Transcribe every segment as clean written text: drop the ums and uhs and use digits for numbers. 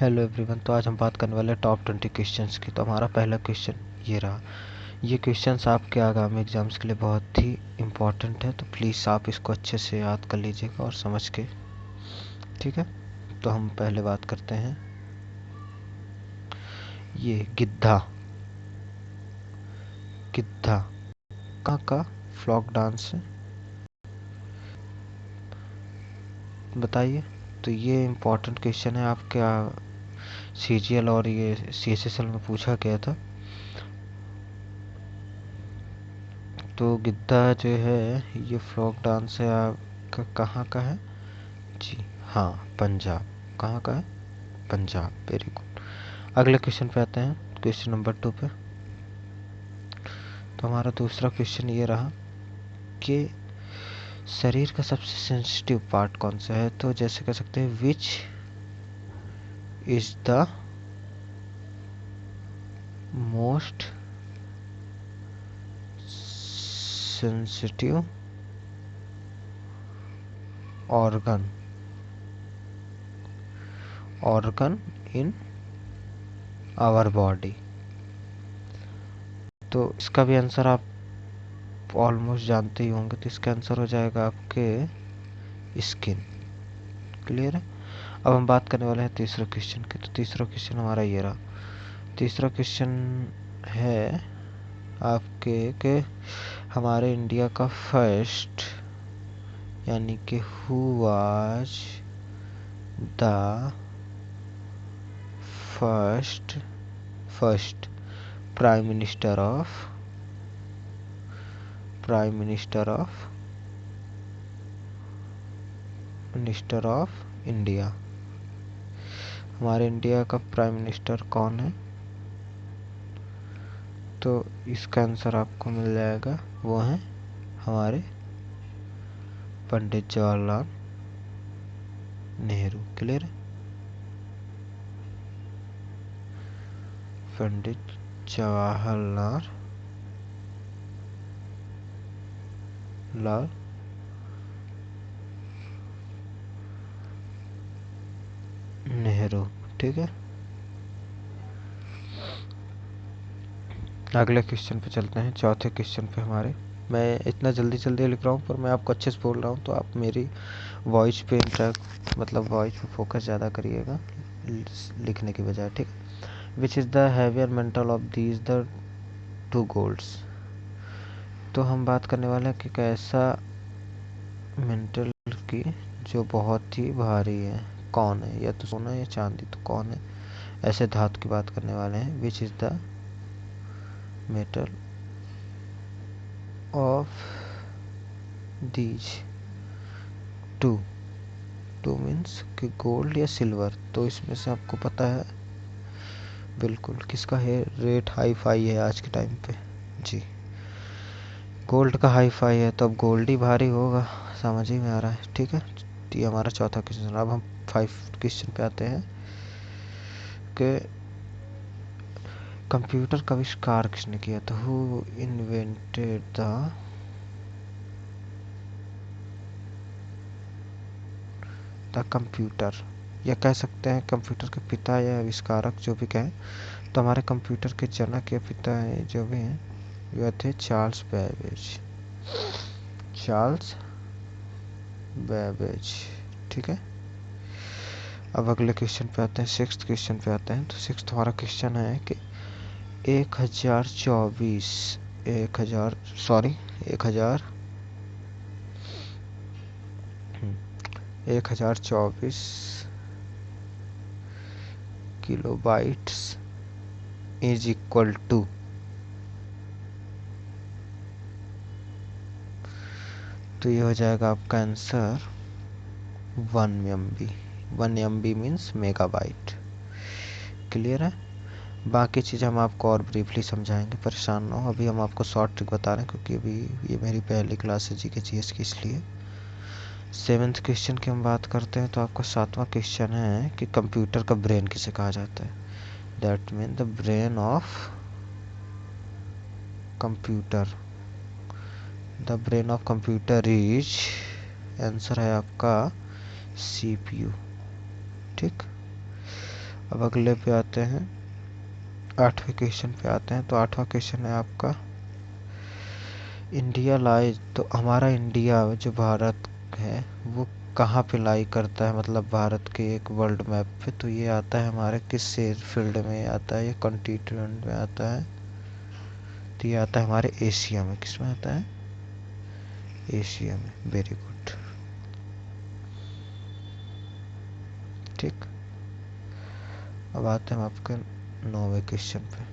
Hello everyone. तो आज हम बात करने वाले हैं टॉप 20 क्वेश्चंस की। तो हमारा पहला क्वेश्चन ये रहा। ये क्वेश्चंस आपके आगामी एग्जाम्स के लिए बहुत ही इम्पोर्टेंट है, तो प्लीज़ आप इसको अच्छे से याद कर लीजिएगा और समझ के, ठीक है। तो हम पहले बात करते हैं ये गिद्धा। गिद्धा कहाँ का फ्लॉक डांस है, बताइए। तो ये इम्पोर्टेंट क्वेश्चन है आपके CGL और ये CSSL में पूछा गया था। तो गिद्धा जो है ये फ्लॉक डांस है आपका, कहाँ का है जी? हाँ, पंजाब। कहाँ का है? पंजाब। Very good. अगले क्वेश्चन पे आते हैं, क्वेश्चन नंबर 2 पे। तो हमारा दूसरा क्वेश्चन ये रहा कि शरीर का सबसे सेंसिटिव पार्ट कौन सा है। तो जैसे कह सकते हैं which is the most sensitive organ in our body. तो इसका भी आंसर आप ऑलमोस्ट जानते ही होंगे। तो इसका आंसर हो जाएगा आपके स्किन। क्लियर है। अब हम बात करने वाले हैं तीसरे क्वेश्चन की। तो तीसरा क्वेश्चन हमारा ये रहा। तीसरा क्वेश्चन है आपके कि हमारे इंडिया का फर्स्ट, यानी कि who was the first prime minister of India. हमारे इंडिया का प्राइम मिनिस्टर कौन है? तो इसका आंसर आपको मिल जाएगा, वो है हमारे पंडित जवाहरलाल नेहरू। क्लियर है। पंडित जवाहरलाल नेहरू, ठीक है। अगले क्वेश्चन पे चलते हैं, चौथे क्वेश्चन पे हमारे। मैं इतना जल्दी जल्दी लिख रहा हूँ पर मैं आपको अच्छे से बोल रहा हूँ, तो आप मेरी वॉइस पे इंटरेक्ट, मतलब वॉइस पे फोकस ज़्यादा करिएगा लिखने की बजाय, ठीक है। Which is the heavier metal of these the two golds. तो हम बात करने वाले हैं कि कैसा मेंटल की जो बहुत ही भारी है, कौन है? या तो सोना या चांदी, तो कौन है? ऐसे धातु की बात करने वाले हैं। विच is the metal of these two means कि गोल्ड या सिल्वर। तो इसमें से आपको पता है बिल्कुल किसका है रेट हाई फाई है आज के टाइम पे जी? गोल्ड का हाई फाई है, तो अब गोल्ड ही भारी होगा, समझ ही में आ रहा है, ठीक है। तो ये हमारा चौथा क्वेश्चन। अब हम 5 क्वेश्चन पे आते हैं कि कंप्यूटर का आविष्कार किसने किया था? हु इन्वेंटेड द कंप्यूटर, या कह सकते हैं कंप्यूटर के पिता या आविष्कारक, जो भी कहें। तो हमारे कंप्यूटर के जनक या पिता जो भी हैं वह थे चार्ल्स बेबेज, ठीक है। अब अगले क्वेश्चन पे आते हैं, सिक्स्थ क्वेश्चन पे आते हैं। तो सिक्स्थ हमारा क्वेश्चन है कि 1024 किलोबाइट्स इज इक्वल टू, तो ये हो जाएगा आपका answer 1 MB। 1 MB means megabyte. Clear है। बाकी चीज़ हम आपको और ब्रीफली समझाएंगे, परेशान ना हो। अभी हम आपको शॉर्ट ट्रिक बता रहे हैं क्योंकि अभी ये मेरी पहली क्लास है GK GS की, इसलिए। 7th क्वेश्चन की हम बात करते हैं। तो आपका 7वां क्वेश्चन है कि कंप्यूटर का ब्रेन किसे कहा जाता है? That mean the brain of computer. The brain of computer is, answer है आपका CPU, ठीक। अब अगले पे आते हैं, 8वें क्वेश्चन पे आते हैं। तो 8वां क्वेश्चन है आपका, इंडिया लाइज, तो हमारा इंडिया जो भारत है वो कहाँ पे लाई करता है, मतलब भारत के एक वर्ल्ड मैप पे। तो ये आता है हमारे किस फील्ड में आता है, ये कॉन्टिनेंट में आता है। तो ये आता है हमारे एशिया में। किस में आता है? एशिया में। Very good. ठीक, अब आते हैं आपके 9वें क्वेश्चन पे।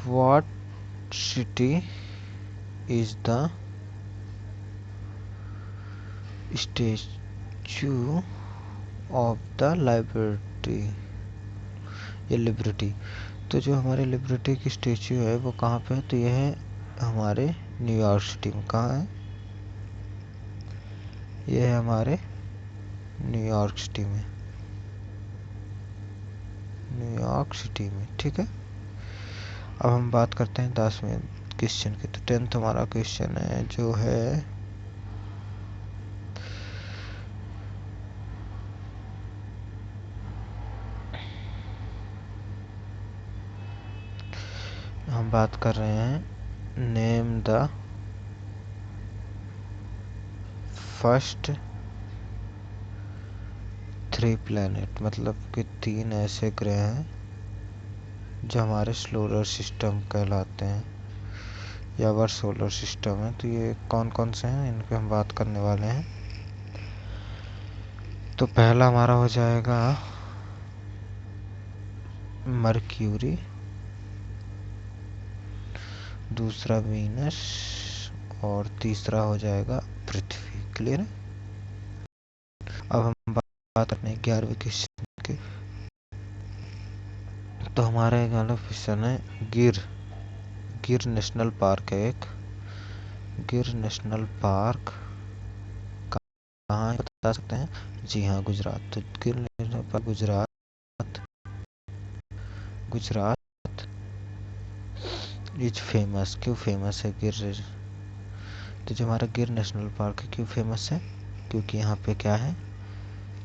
What city is the statue of the liberty, ये लिबर्टी। तो जो हमारे लिबर्टी की स्टेच्यू है वो कहाँ पे है? तो यह है हमारे न्यूयॉर्क सिटी में। कहाँ है? ये है हमारे न्यूयॉर्क सिटी में, न्यूयॉर्क सिटी में। ठीक है, अब हम बात करते हैं 10वें क्वेश्चन की। तो 10th हमारा क्वेश्चन है जो है, हम बात कर रहे हैं नेम द फर्स्ट 3 प्लैनेट, मतलब कि 3 ऐसे ग्रह हैं जो हमारे सोलर सिस्टम कहलाते हैं या अवर सोलर सिस्टम है। तो ये कौन कौन से हैं, इन पे हम बात करने वाले हैं। तो पहला हमारा हो जाएगा मर्क्यूरी, दूसरा वीनस और तीसरा हो जाएगा पृथ्वी। क्लियर है? अब हम बात करते हैं 11वें क्वेश्चन की। तो हमारा एक वाला क्वेश्चन है, गिर, गिर नेशनल पार्क है एक। गिर नेशनल पार्क कहाँ है बता सकते हैं? जी हाँ, गुजरात। तो गिर national park Gujarat, Gujarat is famous. क्यों फेमस है गिर? तो जो हमारा गिर नेशनल पार्क है क्यों फेमस है? क्योंकि यहाँ पे क्या है?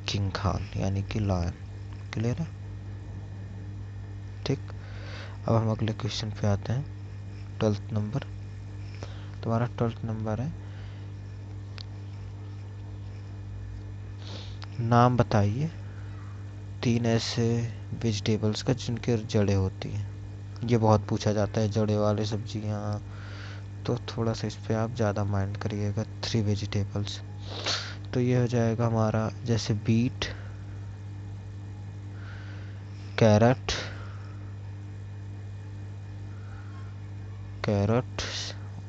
किंग खान यानी कि लायन। क्लियर है? ठीक, अब हम अगले क्वेश्चन पे आते हैं, 12th नंबर। तुम्हारा 12th नंबर है, नाम बताइए 3 ऐसे वेजिटेबल्स का जिनके जड़ें होती हैं। ये बहुत पूछा जाता है, जड़ें वाली सब्जियां। तो थोड़ा सा इस पे आप ज़्यादा माइंड करिएगा। 3 वेजिटेबल्स, तो ये हो जाएगा हमारा, जैसे बीट, कैरट, कैरट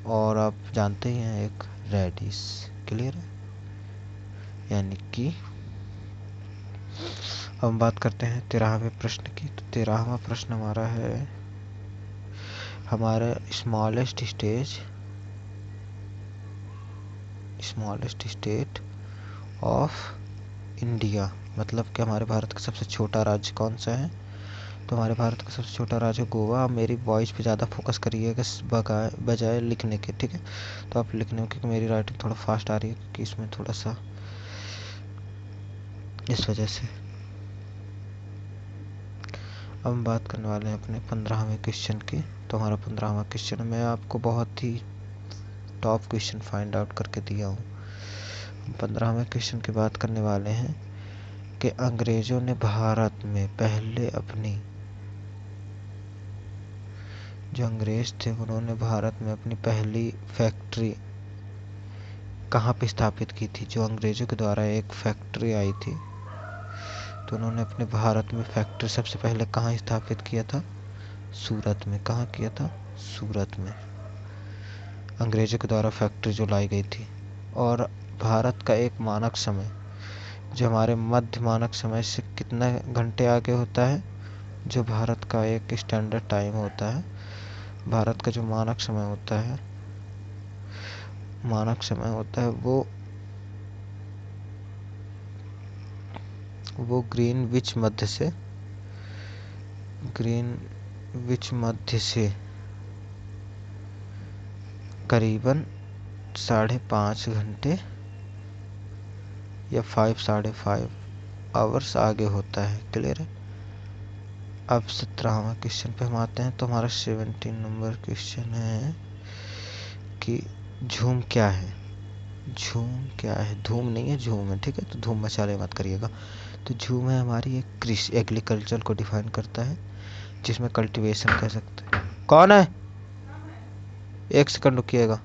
और आप जानते ही हैं एक रेडिश। क्लियर है? यानी कि हम बात करते हैं 13वें प्रश्न की। तो 13वां प्रश्न हमारा है, हमारा स्मॉलेस्ट स्टेट ऑफ इंडिया, मतलब कि हमारे भारत का सबसे छोटा राज्य कौन सा है? तो हमारे भारत का सबसे छोटा राज्य गोवा। मेरी वॉइस पे ज़्यादा फोकस करिएगा बजाय लिखने के। ठीक है, तो आप लिखने में, क्योंकि मेरी राइटिंग थोड़ा फास्ट आ रही है, क्योंकि इसमें थोड़ा सा इस वजह से। अब हम बात करने वाले हैं अपने 15वें क्वेश्चन की। तो हमारा 15वां क्वेश्चन मैं आपको बहुत ही टॉप क्वेश्चन फाइंड आउट करके दिया हूँ। 15वें क्वेश्चन की बात करने वाले हैं कि अंग्रेजों ने भारत में पहले अपनी, जो अंग्रेज थे उन्होंने भारत में अपनी पहली फैक्ट्री कहाँ पे स्थापित की थी? जो अंग्रेजों के द्वारा एक फैक्ट्री आई थी, तो उन्होंने अपने भारत में फैक्ट्री सबसे पहले कहाँ स्थापित किया था? सूरत में। कहाँ किया था? सूरत में। अंग्रेजों के द्वारा फैक्ट्री जो लाई गई थी। और भारत का एक मानक समय, जो हमारे मध्य मानक समय से कितना घंटे आगे होता है, जो भारत का एक स्टैंडर्ड टाइम होता है, भारत का जो मानक समय होता है, मानक समय होता है वो ग्रीनविच मध्य से करीबन 5.5 घंटे या 5 साढ़े 5 आवर्स आगे होता है। क्लियर है। अब 17वां क्वेश्चन पे हम आते हैं। तो हमारा 17 नंबर क्वेश्चन है कि झूम क्या है। झूम क्या है? धूम नहीं है, झूम है। ठीक है, तो धूम मचाले मत करिएगा। तो झूम है हमारी एक कृषि एग्रीकल्चर को डिफाइन करता है, जिसमें कल्टीवेशन कह सकते हैं। कौन है? 1 सेकंड रुकिएगा।